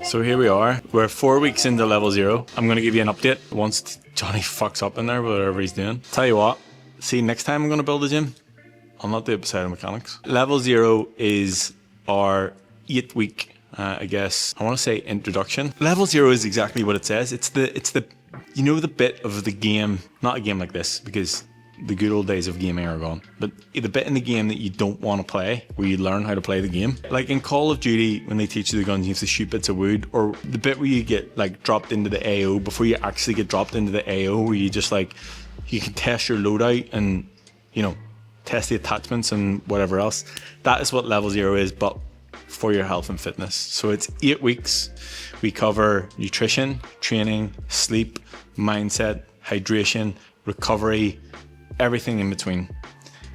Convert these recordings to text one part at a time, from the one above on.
So here we are. We're 4 weeks into level 0. I'm going to give you an update once Johnny fucks up in there, whatever he's doing. Tell you what, see, next time I'm going to build a gym, I'll not do it beside mechanics. Level 0 is our 8-week, I want to say introduction. Level 0 is exactly what it says. It's the you know, the bit of the game, not a game like this, because the good old days of gaming are gone, but the bit in the game that you don't want to play, where you learn how to play the game. Like in Call of Duty, when they teach you the guns, you have to shoot bits of wood, or the bit where you get like dropped into the AO before you actually get dropped into the AO, where you just like, you can test your loadout and, you know, test the attachments and whatever else. That is what level 0 is, but for your health and fitness. So it's 8 weeks. We cover nutrition, training, sleep, mindset, hydration, recovery, everything in between.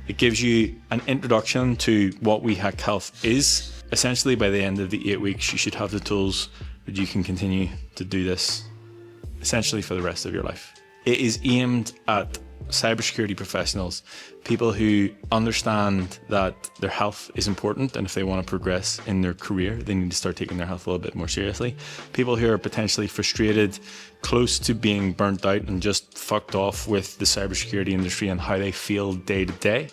It gives you an introduction to what We Hack Health is. Essentially, by the end of the 8 weeks, you should have the tools that you can continue to do this essentially for the rest of your life. It is aimed at cybersecurity professionals, people who understand that their health is important, and if they want to progress in their career, they need to start taking their health a little bit more seriously. People who are potentially frustrated, close to being burnt out and just fucked off with the cybersecurity industry and how they feel day to day.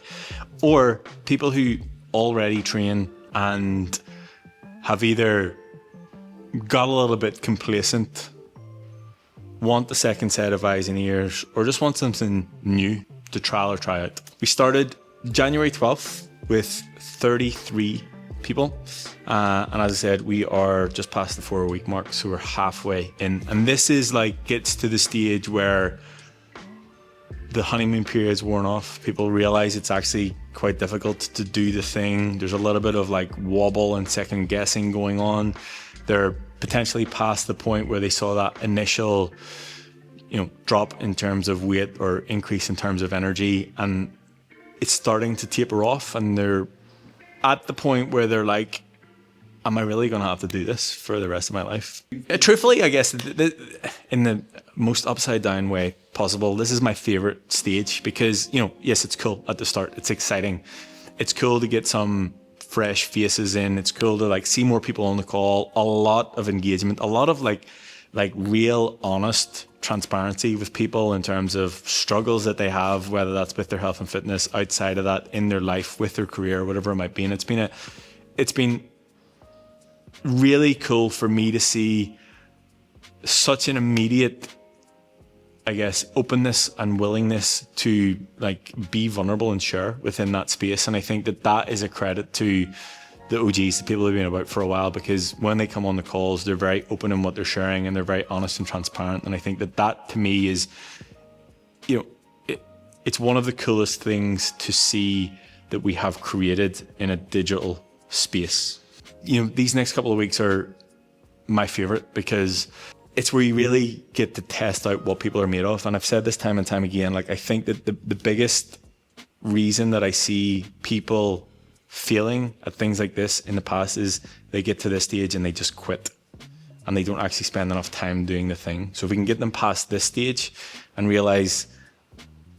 Or people who already train and have either got a little bit complacent, want a second set of eyes and ears, or just want something new to trial or try out. We started January 12th with 33 people. And as I said, we are just past the 4-week mark, so we're halfway in. And this is like, gets to the stage where the honeymoon period's worn off. People realize it's actually quite difficult to do the thing. There's a little bit of like wobble and second guessing going on. They're potentially past the point where they saw that initial, you know, drop in terms of weight or increase in terms of energy, and it's starting to taper off, and they're at the point where they're like, am I really going to have to do this for the rest of my life? Truthfully, I guess in the most upside down way possible, this is my favorite stage because, you know, yes, it's cool at the start. It's exciting. It's cool to get some fresh faces in. It's cool to like see more people on the call, a lot of engagement, a lot of like real honest transparency with people in terms of struggles that they have, whether that's with their health and fitness, outside of that, in their life, with their career, whatever it might be. And it's been really cool for me to see such an immediate, I guess, openness and willingness to like be vulnerable and share within that space. And I think that is a credit to the OGs, the people who've been about for a while, because when they come on the calls, they're very open in what they're sharing and they're very honest and transparent. And I think that to me is, you know, it's one of the coolest things to see that we have created in a digital space. You know, these next couple of weeks are my favorite because it's where you really get to test out what people are made of. And I've said this time and time again, like, I think that the biggest reason that I see people failing at things like this in the past is they get to this stage and they just quit and they don't actually spend enough time doing the thing. So if we can get them past this stage and realize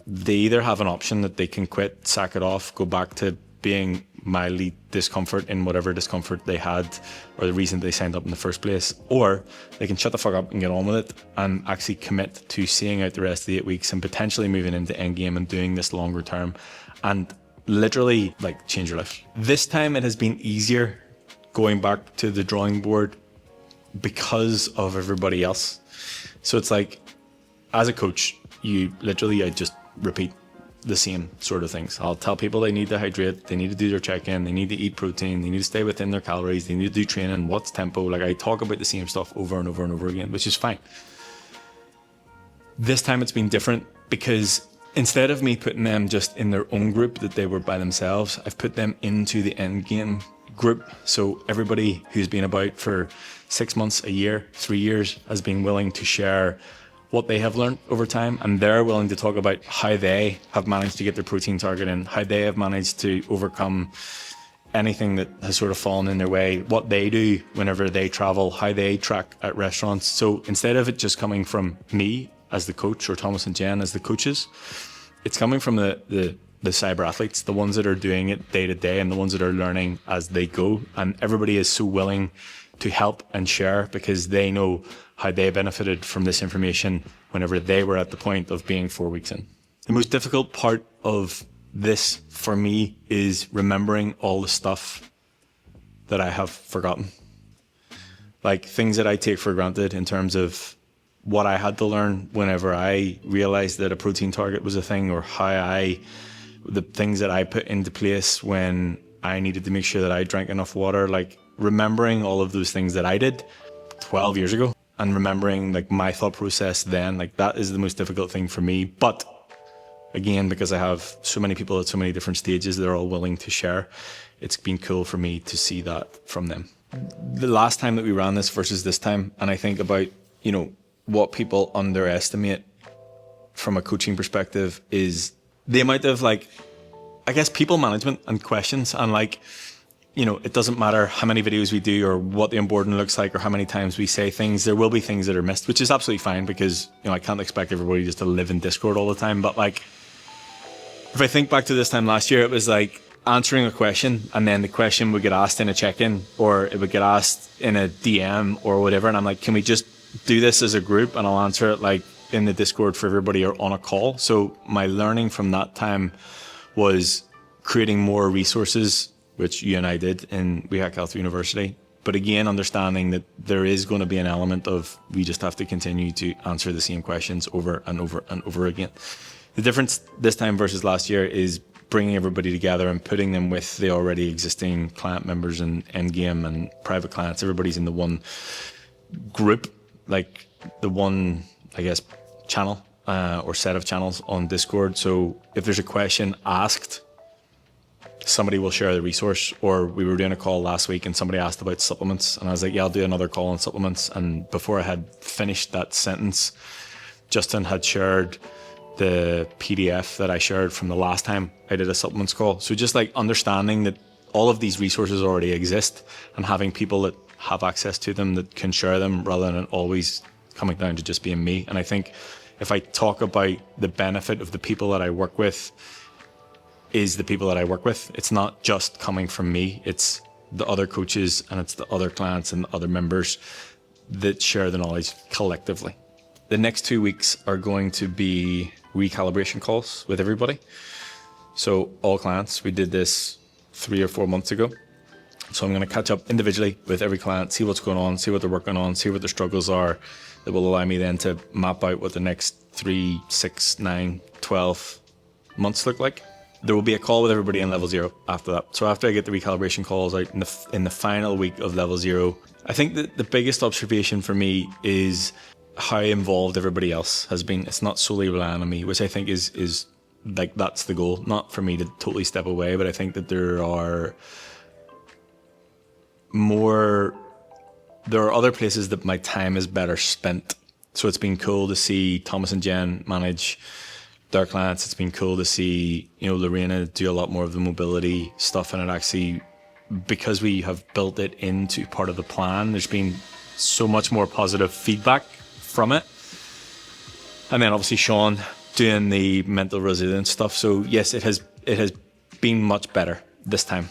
they either have an option that they can quit, sack it off, go back to being mildly discomfort in whatever discomfort they had or the reason they signed up in the first place, or they can shut the fuck up and get on with it and actually commit to seeing out the rest of the 8 weeks and potentially moving into endgame and doing this longer term and literally like change your life. This time it has been easier going back to the drawing board because of everybody else. So it's like, as a coach, I just repeat the same sort of things. I'll tell people they need to hydrate, they need to do their check-in, they need to eat protein, they need to stay within their calories, they need to do training, what's tempo. Like, I talk about the same stuff over and over and over again, which is fine. This time it's been different because instead of me putting them just in their own group that they were by themselves, I've put them into the end game group. So everybody who's been about for 6 months, a year, 3 years has been willing to share what they have learned over time, and they're willing to talk about how they have managed to get their protein target in, how they have managed to overcome anything that has sort of fallen in their way, what they do whenever they travel, how they track at restaurants. So instead of it just coming from me as the coach or Thomas and Jen as the coaches, it's coming from the cyber athletes, the ones that are doing it day to day and the ones that are learning as they go. And everybody is so willing to help and share, because they know how they benefited from this information whenever they were at the point of being 4 weeks in. The most difficult part of this for me is remembering all the stuff that I have forgotten. Like things that I take for granted in terms of what I had to learn whenever I realized that a protein target was a thing, or the things that I put into place when I needed to make sure that I drank enough water. Like remembering all of those things that I did 12 years ago and remembering like my thought process then, like that is the most difficult thing for me. But again, because I have so many people at so many different stages, they're all willing to share. It's been cool for me to see that from them. The last time that we ran this versus this time, and I think about, you know, what people underestimate from a coaching perspective is the amount of like, I guess, people management and questions. And like, you know, it doesn't matter how many videos we do or what the onboarding looks like or how many times we say things, there will be things that are missed, which is absolutely fine because, you know, I can't expect everybody just to live in Discord all the time. But like, if I think back to this time last year, it was like answering a question and then the question would get asked in a check-in or it would get asked in a DM or whatever. And I'm like, can we just do this as a group and I'll answer it like in the Discord for everybody or on a call? So my learning from that time was creating more resources, which you and I did in We Hack Health University. But again, understanding that there is going to be an element of we just have to continue to answer the same questions over and over and over again. The difference this time versus last year is bringing everybody together and putting them with the already existing client members and endgame and private clients. Everybody's in the one group, like the one, I guess, channel or set of channels on Discord. So if there's a question asked, somebody will share the resource. Or we were doing a call last week and somebody asked about supplements and I was like, yeah, I'll do another call on supplements. And before I had finished that sentence, Justin had shared the PDF that I shared from the last time I did a supplements call. So just like understanding that all of these resources already exist and having people that have access to them that can share them rather than always coming down to just being me. And I think if I talk about the benefit of the people that I work with is the people that I work with, it's not just coming from me, it's the other coaches and it's the other clients and the other members that share the knowledge collectively. The next 2 weeks are going to be recalibration calls with everybody. So all clients, we did this 3 or 4 months ago. So I'm going to catch up individually with every client, see what's going on, see what they're working on, see what their struggles are. That will allow me then to map out what the next 3, 6, 9, 12 months look like. There will be a call with everybody in level 0 after that. So after I get the recalibration calls out in the final week of level 0, I think that the biggest observation for me is how involved everybody else has been. It's not solely relying on me, which I think is like, that's the goal. Not for me to totally step away, but I think that there are other places that my time is better spent. So it's been cool to see Thomas and Jen manage their clients. It's been cool to see, you know, Lorena do a lot more of the mobility stuff, and it actually, because we have built it into part of the plan, there's been so much more positive feedback from it. And then obviously Sean doing the mental resilience stuff. So yes, it has been much better this time.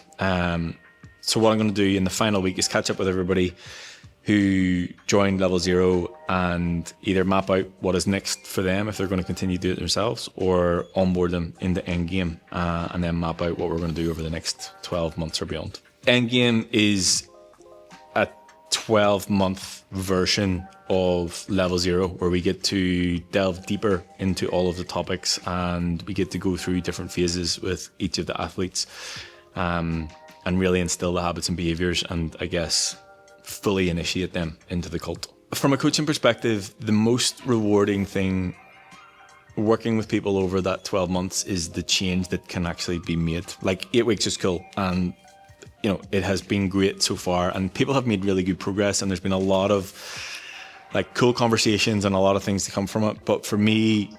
So what I'm going to do in the final week is catch up with everybody who joined level 0 and either map out what is next for them if they're going to continue to do it themselves, or onboard them into Endgame and then map out what we're going to do over the next 12 months or beyond. Endgame is a 12-month version of level 0 where we get to delve deeper into all of the topics and we get to go through different phases with each of the athletes and really instill the habits and behaviors and, I guess, fully initiate them into the cult. From a coaching perspective, the most rewarding thing working with people over that 12 months is the change that can actually be made. Like 8 weeks is cool and, you know, it has been great so far and people have made really good progress and there's been a lot of like cool conversations and a lot of things to come from it. But for me,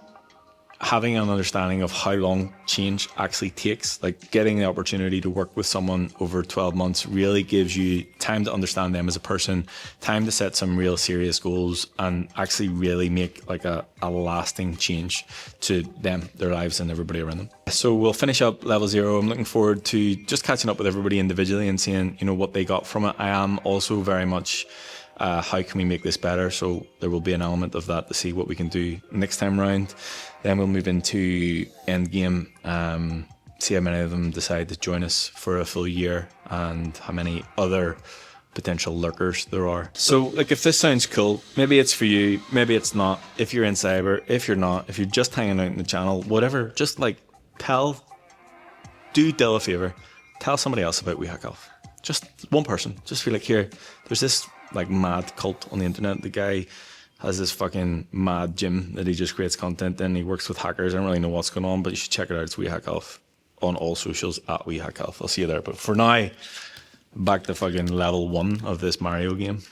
having an understanding of how long change actually takes, like getting the opportunity to work with someone over 12 months really gives you time to understand them as a person, time to set some real serious goals and actually really make like a lasting change to them, their lives and everybody around them. So we'll finish up level 0. I'm looking forward to just catching up with everybody individually and seeing, you know, what they got from it. I am also very much how can we make this better? So there will be an element of that to see what we can do next time around. Then we'll move into endgame, see how many of them decide to join us for a full year and how many other potential lurkers there are. So like if this sounds cool, maybe it's for you, maybe it's not. If you're in cyber, if you're not, if you're just hanging out in the channel, whatever, just like do Dill a favor, tell somebody else about WeHackElf. Just one person, just feel like, here, there's this like mad cult on the internet. The guy has this fucking mad gym that he just creates content in. He works with hackers. I don't really know what's going on, but you should check it out. It's WeHackElf on all socials at WeHackElf. I'll see you there. But for now, back to fucking level 1 of this Mario game.